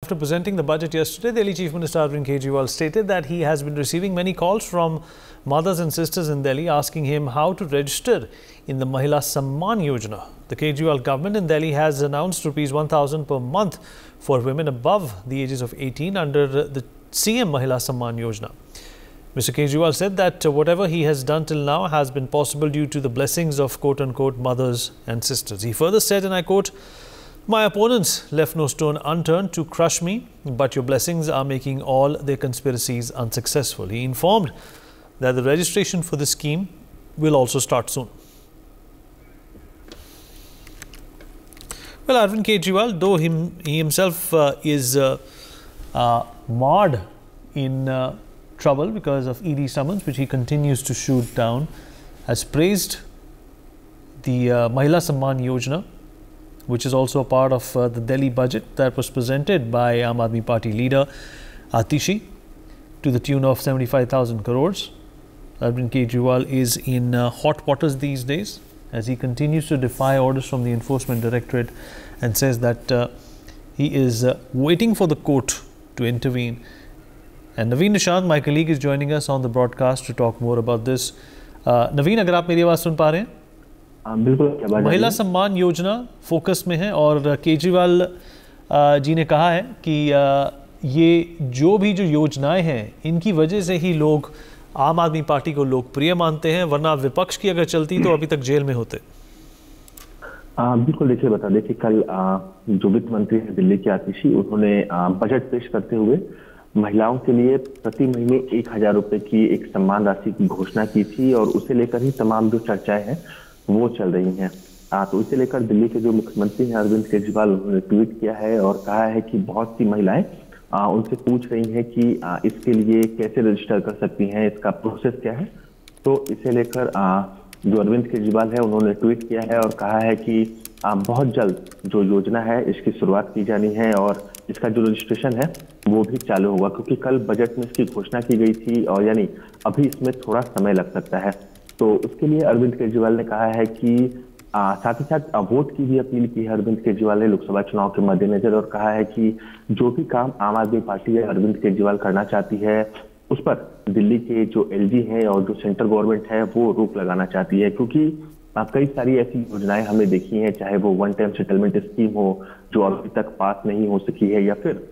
After presenting the budget yesterday, Delhi Chief Minister Arvind Kejriwal stated that he has been receiving many calls from mothers and sisters in Delhi asking him how to register in the Mahila Samman Yojana. The Kejriwal government in Delhi has announced Rs 1,000 per month for women above the ages of 18 under the CM Mahila Samman Yojana. Mr. Kejriwal said that whatever he has done till now has been possible due to the blessings of quote-unquote mothers and sisters. He further said, and I quote, "My opponents left no stone unturned to crush me, but your blessings are making all their conspiracies unsuccessful." He informed that the registration for the scheme will also start soon. Well, Arvind Kejriwal, though he himself is marred in trouble because of ED summons, which he continues to shoot down, has praised the Mahila Samman Yojana, which is also a part of the Delhi budget that was presented by Aam Aadmi Party leader Atishi to the tune of 75,000 crores. Arvind Kejriwal is in hot waters these days as he continues to defy orders from the Enforcement Directorate and says that he is waiting for the court to intervene. And Naveen Nishant, my colleague, is joining us on the broadcast to talk more about this. Naveen, अगर आप मेरी आवाज़ सुन पा रहे हैं? बिल्कुल। महिला Samman Yojana focus में है और केजरीवाल जी ने कहा है कि ये जो योजनाएं हैं इनकी वजह से ही लोग आम आदमी पार्टी को लोकप्रिय मानते हैं, वरना विपक्ष की अगर चलती तो अभी तक जेल में होते। बिल्कुल, देखिए कल जो वित्त मंत्री है दिल्ली के आतिशी, उन्होंने बजट पेश करते हुए महिलाओं के लिए प्रति महीने 1,000 रुपए की एक सम्मान राशि की घोषणा की थी और उसे लेकर ही तमाम जो चर्चाएं हैं वो चल रही हैं। तो इसे लेकर दिल्ली के जो मुख्यमंत्री हैं अरविंद केजरीवाल, उन्होंने ट्वीट किया है और कहा है कि बहुत सी महिलाएं उनसे पूछ रही हैं कि इसके लिए कैसे रजिस्टर कर सकती हैं, इसका प्रोसेस क्या है। तो इसे लेकर जो अरविंद केजरीवाल है उन्होंने ट्वीट किया है और कहा है कि बहुत जल्द जो योजना है इसकी शुरुआत की जानी है और इसका जो रजिस्ट्रेशन है वो भी चालू होगा, क्योंकि कल बजट में इसकी घोषणा की गई थी और यानी अभी इसमें थोड़ा समय लग सकता है। तो उसके लिए अरविंद केजरीवाल ने कहा है कि साथ ही साथ वोट की भी अपील की है अरविंद केजरीवाल ने लोकसभा चुनाव के मद्देनजर, और कहा है कि जो भी काम आम आदमी पार्टी या अरविंद केजरीवाल करना चाहती है उस पर दिल्ली के जो एलजी है और जो सेंट्रल गवर्नमेंट है वो रोक लगाना चाहती है, क्योंकि कई सारी ऐसी योजनाएं हमें देखी हैं, चाहे वो वन टाइम सेटलमेंट स्कीम हो जो अभी तक पास नहीं हो सकी है, या फिर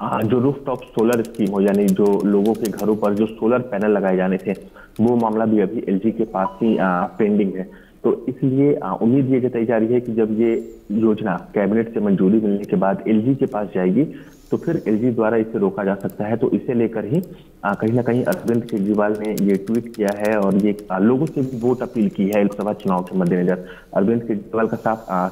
जो रूफटॉप सोलर स्कीम हो, यानी जो लोगों के घरों पर जो सोलर पैनल लगाए जाने थे, वो मामला भी अभी एलजी के पास ही पेंडिंग है। तो इसलिए उम्मीद ये जताई जा रही है कि जब ये योजना कैबिनेट से मंजूरी मिलने के बाद एलजी के पास जाएगी तो फिर एलजी द्वारा इसे रोका जा सकता है। तो इसे लेकर ही कहीं ना कहीं अरविंद केजरीवाल ने ये ट्वीट किया है और ये लोगों से भी वोट अपील की है लोकसभा चुनाव के मद्देनजर। अरविंद केजरीवाल का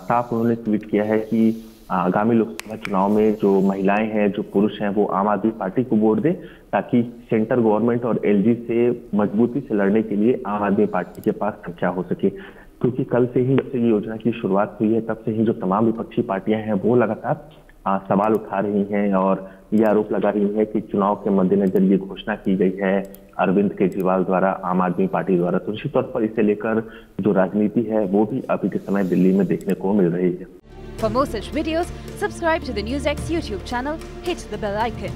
साफ उन्होंने ट्वीट किया है कि आगामी लोकसभा चुनाव में जो महिलाएं हैं, जो पुरुष हैं, वो आम आदमी पार्टी को वोट दें ताकि सेंट्रल गवर्नमेंट और एलजी से मजबूती से लड़ने के लिए आम आदमी पार्टी के पास संख्या हो सके। क्योंकि कल से ही जब से ये योजना की शुरुआत हुई है तब से ही जो तमाम विपक्षी पार्टियां हैं वो लगातार सवाल उठा रही हैं और ये आरोप लगा रही है कि चुनाव के मद्देनजर ये घोषणा की गई है अरविंद केजरीवाल द्वारा, आम आदमी पार्टी द्वारा। तो निश्चित तौर पर इसे लेकर जो राजनीति है वो भी अभी के समय दिल्ली में देखने को मिल रही है। For more such videos, subscribe to the NewsX YouTube channel, hit the bell icon.